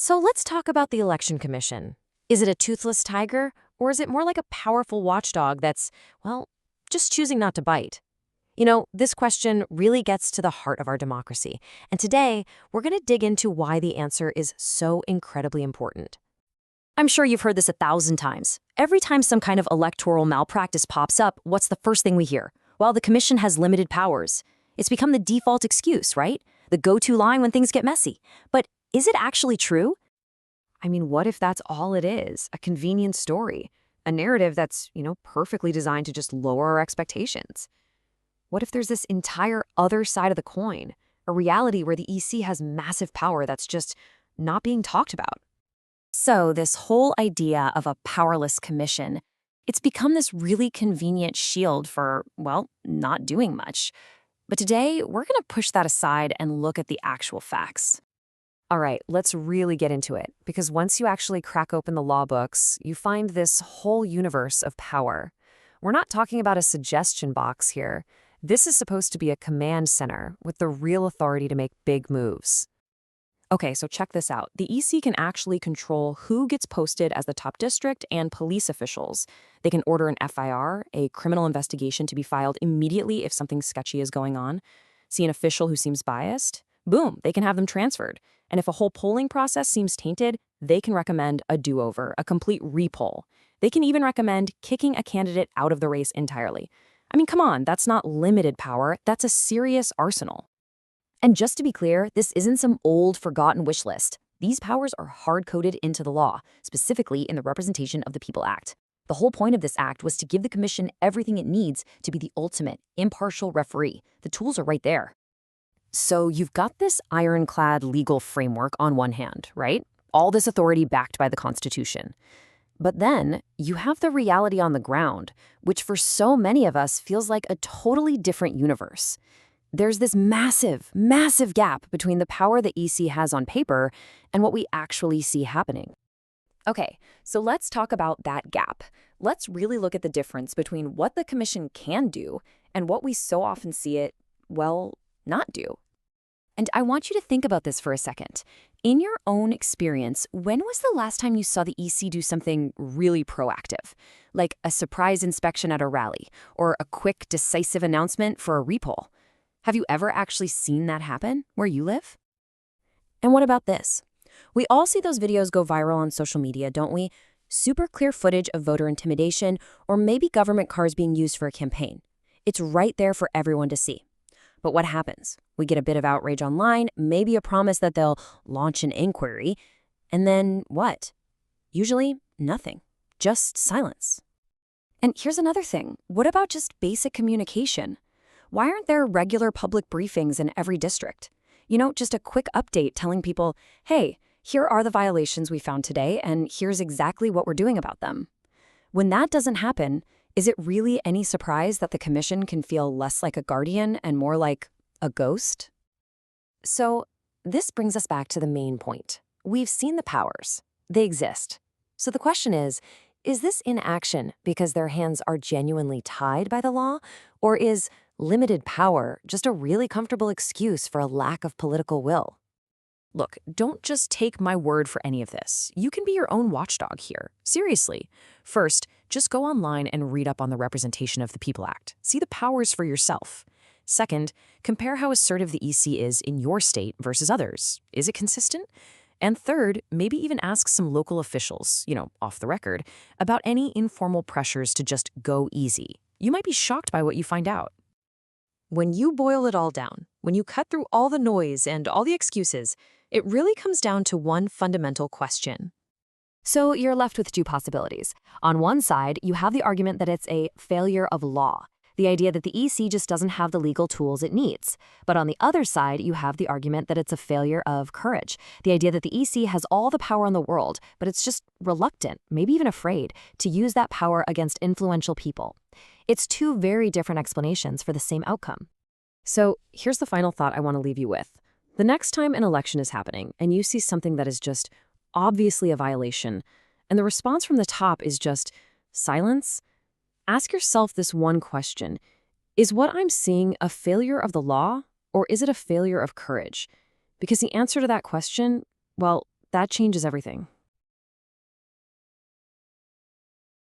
So let's talk about the Election Commission. Is it a toothless tiger, or is it more like a powerful watchdog that's, well, just choosing not to bite? This question really gets to the heart of our democracy. And today, we're going to dig into why the answer is so incredibly important. I'm sure you've heard this 1,000 times. Every time some kind of electoral malpractice pops up, what's the first thing we hear? Well, the commission has limited powers. It's become the default excuse, right? The go-to line when things get messy. But is it actually true? I mean, what if that's all it is? A convenient story, a narrative that's, perfectly designed to just lower our expectations. What if there's this entire other side of the coin, a reality where the EC has massive power that's just not being talked about? So this whole idea of a powerless commission, it's become this really convenient shield for, well, not doing much. But today, we're going to push that aside and look at the actual facts. All right, let's really get into it, because once you actually crack open the law books, you find this whole universe of power. We're not talking about a suggestion box here. This is supposed to be a command center with the real authority to make big moves. Okay, so check this out. The EC can actually control who gets posted as the top district and police officials. They can order an FIR, a criminal investigation, to be filed immediately if something sketchy is going on. See an official who seems biased? Boom, they can have them transferred. And if a whole polling process seems tainted, they can recommend a do-over, a complete repoll. They can even recommend kicking a candidate out of the race entirely. I mean, come on, that's not limited power, that's a serious arsenal. And just to be clear, this isn't some old, forgotten wish list. These powers are hard-coded into the law, specifically in the Representation of the People Act. The whole point of this act was to give the commission everything it needs to be the ultimate, impartial referee. The tools are right there. So you've got this ironclad legal framework on one hand, right? All this authority backed by the Constitution. But then you have the reality on the ground, which for so many of us feels like a totally different universe. There's this massive, massive gap between the power the EC has on paper and what we actually see happening. Okay, so let's talk about that gap. Let's really look at the difference between what the commission can do and what we so often see it, well, not do. And I want you to think about this for a second. In your own experience, when was the last time you saw the EC do something really proactive? Like a surprise inspection at a rally, or a quick, decisive announcement for a repoll? Have you ever actually seen that happen where you live? And what about this? We all see those videos go viral on social media, don't we? Super clear footage of voter intimidation, or maybe government cars being used for a campaign. It's right there for everyone to see. But what happens? We get a bit of outrage online, maybe a promise that they'll launch an inquiry, and then what? Usually nothing, just silence. And here's another thing. What about just basic communication? Why aren't there regular public briefings in every district? Just a quick update telling people, hey, here are the violations we found today, and here's exactly what we're doing about them. When that doesn't happen, is it really any surprise that the commission can feel less like a guardian and more like a ghost? So this brings us back to the main point. We've seen the powers. They exist. So the question is this inaction because their hands are genuinely tied by the law, or is limited power just a really comfortable excuse for a lack of political will? Look, don't just take my word for any of this. You can be your own watchdog here. Seriously. First, just go online and read up on the Representation of the People Act. See the powers for yourself. Second, compare how assertive the EC is in your state versus others. Is it consistent? And third, maybe even ask some local officials, off the record, about any informal pressures to just go easy. You might be shocked by what you find out. When you boil it all down, when you cut through all the noise and all the excuses, it really comes down to one fundamental question. So you're left with two possibilities. On one side, you have the argument that it's a failure of law, the idea that the EC just doesn't have the legal tools it needs. But on the other side, you have the argument that it's a failure of courage, the idea that the EC has all the power in the world, but it's just reluctant, maybe even afraid, to use that power against influential people. It's two very different explanations for the same outcome. So here's the final thought I want to leave you with. The next time an election is happening and you see something that is just obviously a violation, and the response from the top is just silence, ask yourself this one question. Is what I'm seeing a failure of the law, or is it a failure of courage? Because the answer to that question, well, That changes everything.